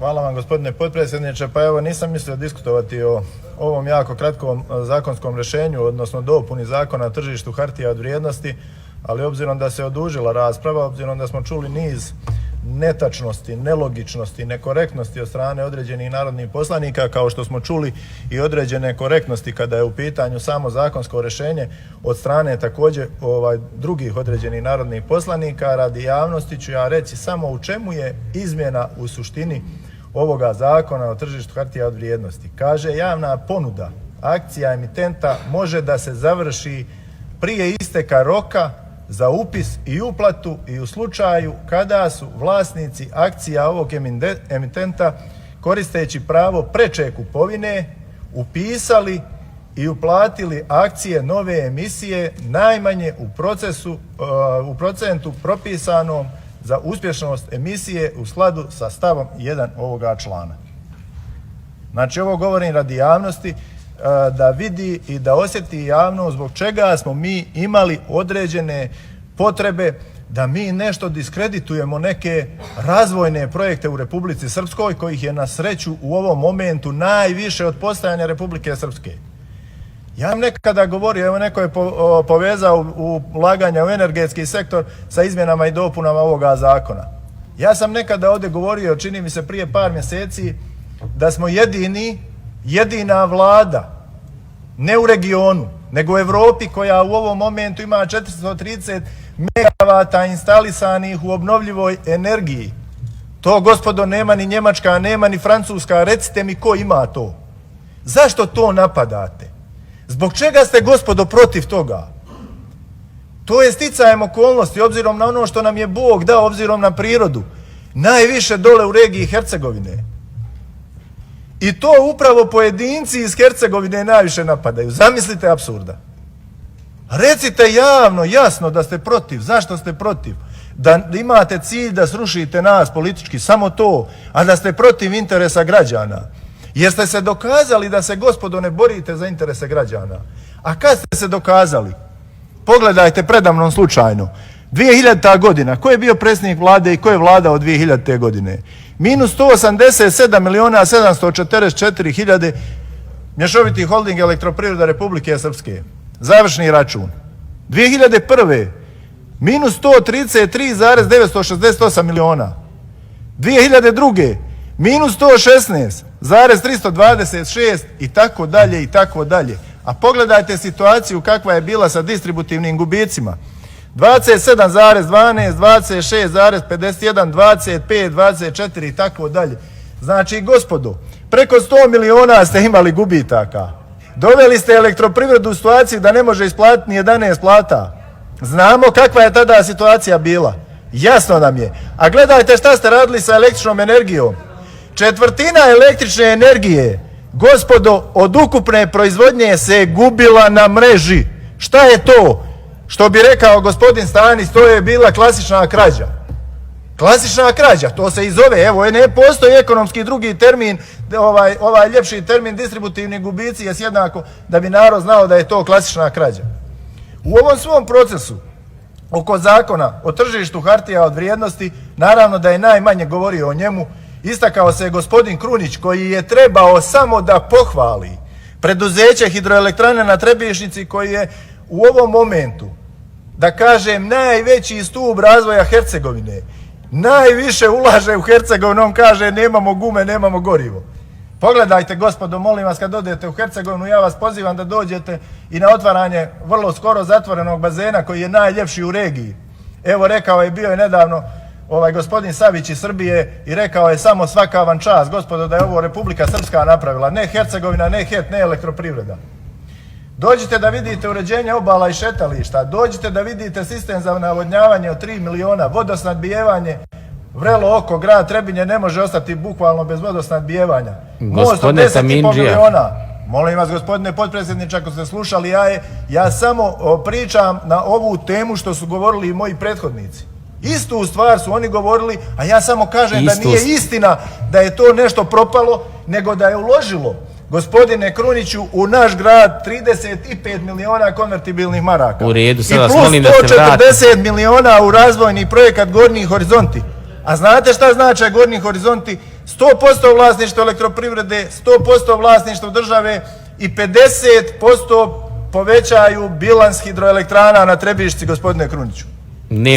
Hvala vam gospodine potpredsjedniče. Pa evo nisam mislio diskutovati o ovom jako kratkom zakonskom rješenju, odnosno dopuni Zakona o tržištu hartija od vrijednosti, ali obzirom da se odužila rasprava, obzirom da smo čuli niz netačnosti, nelogičnosti, nekorektnosti od strane određenih narodnih poslanika, kao što smo čuli i određene korektnosti kada je u pitanju samo zakonsko rješenje od strane također drugih određenih narodnih poslanika, radi javnosti ću ja reći samo u čemu je izmjena u suštini ovoga Zakona o tržištu hartija od vrijednosti. Kaže, javna ponuda akcija emitenta može da se završi prije isteka roka za upis i uplatu i u slučaju kada su vlasnici akcija ovog emitenta koristeći pravo preče kupovine upisali i uplatili akcije nove emisije najmanje u procentu propisanom za uspješnost emisije u skladu sa stavom 1 ovoga člana. Znači, ovo govorim radi javnosti da vidi i da osjeti javnost zbog čega smo mi imali određene potrebe da mi nešto diskreditujemo neke razvojne projekte u Republici Srpskoj, kojih je na sreću u ovom momentu najviše od postojanja Republike Srpske. Ja vam nekada govorio, evo neko je povezao ulaganja u energetski sektor sa izmjenama i dopunama ovoga zakona. Ja sam nekada ovdje govorio, čini mi se prije par mjeseci, da smo jedina vlada, ne u regionu, nego u Europi, koja u ovom momentu ima 430 megavata instalisanih u obnovljivoj energiji. To, gospodo, nema ni Njemačka, nema ni Francuska. Recite mi ko ima to. Zašto to napadate? Zbog čega ste, gospodo, protiv toga? To je sticajem okolnosti, obzirom na ono što nam je Bog dao, obzirom na prirodu. Najviše dole u regiji Hercegovine. I to upravo pojedinci iz Hercegovine najviše napadaju. Zamislite apsurda. Recite javno, jasno da ste protiv. Zašto ste protiv? Da imate cilj da srušite nas politički, samo to, a da ste protiv interesa građana. Jer ste se dokazali da se, gospodo, ne borite za interese građana. A kad ste se dokazali? Pogledajte predamnom slučajno. 2000. godina, ko je bio predsjednik vlade i ko je vladao 2000. godine? Minus 187 miliona 744 hiljade mješoviti holding Elektroprivreda Republike Srpske. Završni račun. 2001. minus 133,968 miliona. 2002. minus 116,326 i tako dalje i tako dalje. A pogledajte situaciju kakva je bila sa distributivnim gubicima. 27,12, 26,51, 25, 24 i tako dalje. Znači, gospodo, preko 100 miliona ste imali gubitaka. Doveli ste Elektroprivredu u situaciju da ne može isplatiti ni 11 plata. Znamo kakva je tada situacija bila. Jasno nam je. A gledajte šta ste radili sa električnom energijom. 1/4 električne energije, gospodo, od ukupne proizvodnje se gubila na mreži. Šta je to? Što bi rekao gospodin Stanić, to je bila klasična krađa. Klasična krađa, to se i zove. Evo, ne postoji ekonomski drugi termin, ovaj ljepši termin distributivni gubici je jednako da bi narod znao da je to klasična krađa. U ovom svom procesu oko Zakona o tržištu hartija od vrijednosti, naravno da je najmanje govorio o njemu, istakao se gospodin Krunić, koji je trebao samo da pohvali preduzeće Hidroelektrane na Trebišnjici, koji je u ovom momentu, da kažem, najveći stup razvoja Hercegovine. Najviše ulaže u Hercegovinu, on kaže nemamo gume, nemamo gorivo. Pogledajte, gospodo, molim vas, kad odete u Hercegovinu, ja vas pozivam da dođete i na otvaranje vrlo skoro zatvorenog bazena koji je najljepši u regiji. Evo, rekao je, bio je nedavno gospodin Savić iz Srbije i rekao je samo svaka vam čast, gospodo, da je ovo Republika Srpska napravila, ne Hercegovina, ne HEP, ne Elektroprivreda. Dođite da vidite uređenje obala i šetališta, dođite da vidite sistem za navodnjavanje od 3 miliona, vodosnadbijevanje, vrelo oko, grad Trebinje ne može ostati bukvalno bez vodosnadbijevanja. Most od 10,5 miliona. Molim vas, gospodine potpredsjedniče, ako ste slušali, ja samo pričam na ovu temu što su govorili i moji prethodnici. Istu stvar su oni govorili, a ja samo kažem da nije istina da je to nešto propalo, nego da je uložilo, gospodine Kruniću, u naš grad 35 miliona konvertibilnih maraka. U redu, sad i vas plus molim da se vrati. 140 miliona u razvojni projekat Gornji horizonti. A znate šta znače Gornji horizonti? 100% vlasništvo elektroprivrede, 100% vlasništvo države i 50% povećaju bilans hidroelektrana na Trebišci, gospodine Kruniću.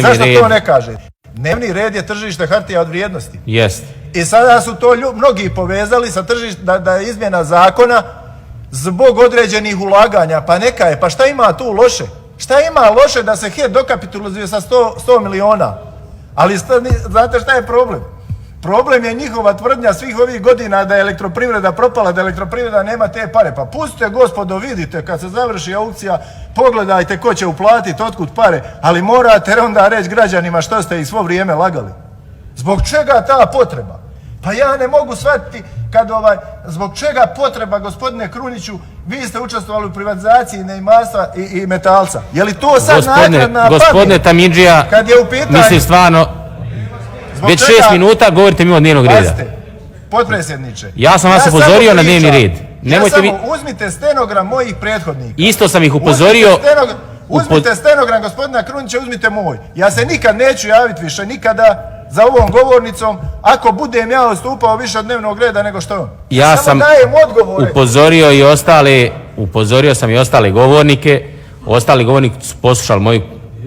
Zašto to ne kaže? Dnevni red je tržište hartija od vrijednosti. Jest. I sada su to mnogi povezali sa da je izmjena zakona zbog određenih ulaganja. Pa neka je, pa šta ima tu loše? Šta ima loše da se HEP dokapitalizuje sa 100 miliona? Ali znate šta je problem? Problem je njihova tvrdnja svih ovih godina da je elektroprivreda propala, da elektroprivreda nema te pare. Pa pustite gospodo, vidite kad se završi aukcija, pogledajte ko će uplatiti, otkud pare, ali morate onda reći građanima što ste ih svo vrijeme lagali. Zbog čega ta potreba? Pa ja ne mogu shvatiti zbog čega potreba, gospodine Kruniću, vi ste učestvovali u privatizaciji Neimarstva i Metalca. Je li to sad naknadna pamet? Gospodine Tamindžija, kad je u pitanju... mislim stvarno, već 6 minuta govorite mimo dnevnog reda. Pazite, potpredsjedniče. Ja sam vas upozorio na dnevni red. Uzmite stenogram mojih prethodnika. Isto sam ih upozorio. Uzmite stenogram gospodina Krunića, uzmite moj. Ja se nikad neću javiti više, nikada za ovom govornicom, ako budem ja odstupao više od dnevnog reda nego što on. Ja sam upozorio sam i ostale govornike. Ostali govornici su poslušali moju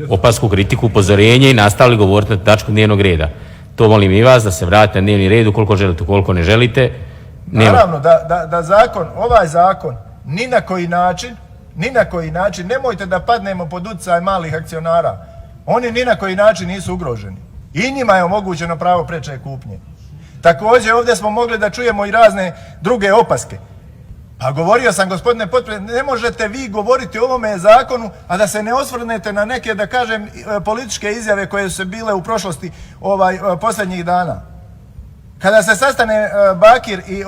opasku kritiku, upozorenje i nastavili govoriti na tačku dnevnog reda. To molim i vas da se vratite na dnevni red ukoliko želite, ukoliko ne želite. Naravno da ovaj zakon ni na koji način, nemojte da padnemo pod utjecaj malih akcionara. Oni ni na koji način nisu ugroženi. I njima je omogućeno pravo preče kupnje. Također ovdje smo mogli da čujemo i razne druge opaske. A govorio sam, gospodine potpredsjedniče, ne možete vi govoriti o ovome zakonu, a da se ne osvrnete na neke, da kažem, političke izjave koje su se bile u prošlosti posljednjih dana. Kada se sastane Bakir i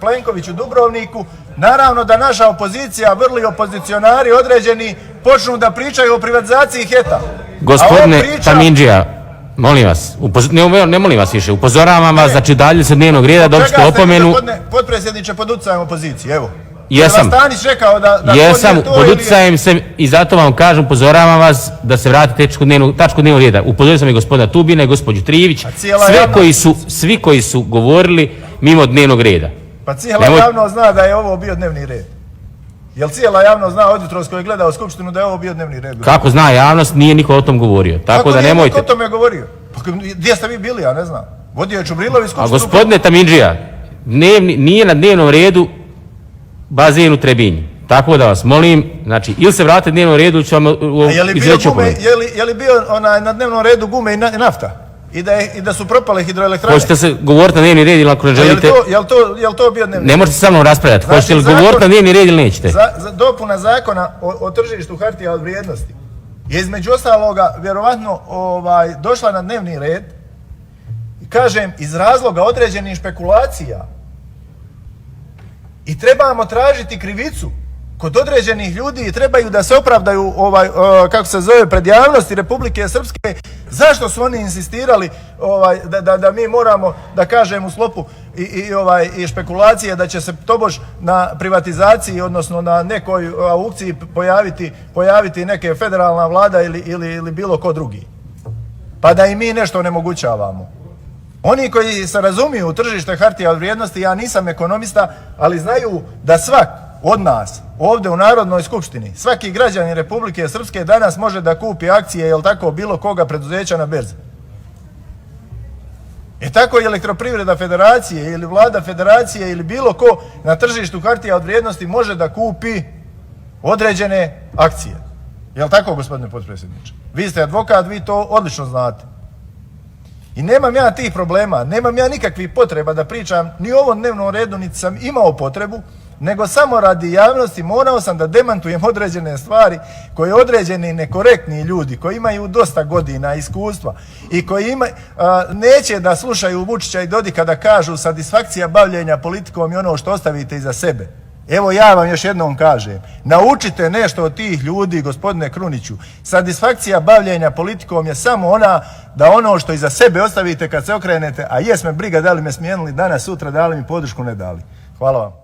Plenković u Dubrovniku, naravno da naša opozicija, vrli opozicionari određeni, počnu da pričaju o privatizaciji HEP-a. Gospodine Tamindžija, molim vas, ne molim vas više, upozoravam vas, znači dalje se dnevnog reda, dobite opomenu. Gospodine potpredsjedniče, pod utjecajem opozicije, evo. Jesam, pod utjecajem sam i zato vam kažem, upozoravam vas da se vratite tačku dnevnog reda. Upozorio sam i gospodina Tubina i gospođu Trijević, svi koji su govorili mimo dnevnog reda. Pa cijela javnost zna da je ovo bio dnevni red. Jel cijela javnost zna od jutros koji je gledao skupštinu da je ovo bio dnevni red? Kako zna javnost, nije niko o tom govorio. Tako da nemojte. Kako nije niko o tome govorio? Pa gdje ste vi bili, ja ne znam. Vodio je Čubrilović skupštinu. A gospodine Tamindžija, nije na dnevnom redu bazen u Trebinju. Tako da vas molim, znači, ili se vratite dnevnom redu, ću vam izreći opomenu. Je li bio na dnevnom redu gume i nafta? I da su propale hidroelektrane? Hoćete se govoriti na dnevni red ili ako ne želite? Jel to bio dnevni red? Ne možete sa mnom raspravljati. Hoćete li govoriti na dnevni red ili nećete? Dopuna zakona o tržištu hartija od vrijednosti je između ostaloga vjerovatno došla na dnevni red, kažem, iz razloga određenih špekulacija. I trebamo tražiti krivicu kod određenih ljudi i trebaju da se opravdaju pred javnosti Republike Srpske zašto su oni insistirali da mi moramo, da kažem, u sklopu i špekulacije da će se tobož na privatizaciji, odnosno na nekoj aukciji pojaviti neke federalna vlada ili bilo ko drugi. Pa da i mi nešto onemogućavamo. Oni koji se razumiju u tržište hartija od vrijednosti, ja nisam ekonomista, ali znaju da svak od nas ovdje u Narodnoj skupštini, svaki građanin Republike Srpske danas može da kupi akcije, jel tako, bilo koga preduzeća na berzi. Tako i Elektroprivreda Federacije ili Vlada Federacije ili bilo ko na tržištu hartija od vrijednosti može da kupi određene akcije. Jel tako, gospodine potpredsjedniče? Vi ste advokat, vi to odlično znate. I nemam ja tih problema, nemam ja nikakvih potreba da pričam ni o ovom dnevnom redu, niti sam imao potrebu, nego samo radi javnosti morao sam da demantujem određene stvari koje određeni nekorektni ljudi koji imaju dosta godina iskustva i koji neće da slušaju Vučića i Dodika da kažu satisfakcija bavljenja politikom i ono što ostavite iza sebe. Evo ja vam još jednom kažem, naučite nešto od tih ljudi, gospodine Kruniću. Satisfakcija bavljenja politikom je samo ona da ono što iza sebe ostavite kad se okrenete, a jes me briga da li me smijenili danas, sutra, dali mi podršku, ne dali. Hvala vam.